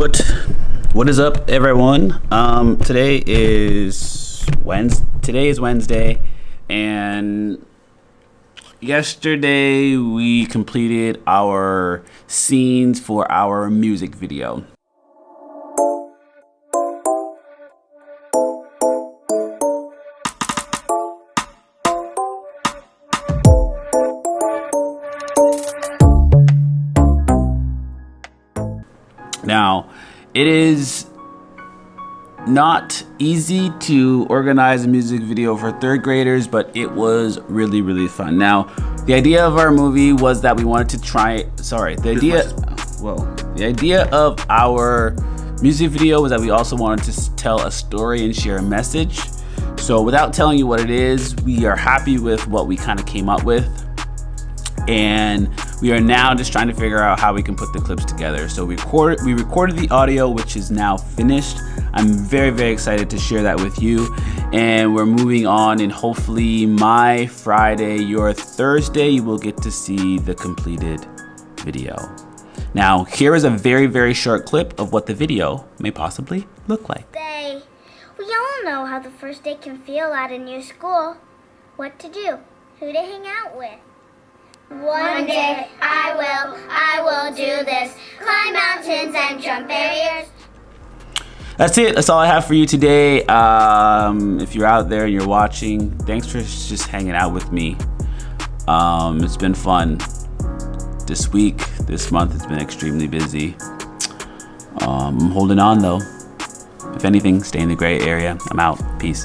What is up, everyone? Today is Wednesday, and yesterday we completed our scenes for our music video. Now, it is not easy to organize a music video for third graders, but it was really fun. Now, the idea of our movie was that we wanted to the idea of our music video was that we also wanted to tell a story and share a message. So without telling you what it is, we are happy with what we kind of came up with. And we are now just trying to figure out how we can put the clips together. So we recorded the audio, which is now finished. I'm very excited to share that with you. And we're moving on, and hopefully my Friday, your Thursday, you will get to see the completed video. Now, here is a very short clip of what the video may possibly look like. We all know how the first day can feel at a new school. What to do, who to hang out with. One day I will do this. Climb mountains and jump barriers. That's it. That's all I have for you today. If you're out there and you're watching, thanks for just hanging out with me. It's been fun. This month has been extremely busy. I'm holding on though. If anything, stay in the gray area. I'm out. Peace.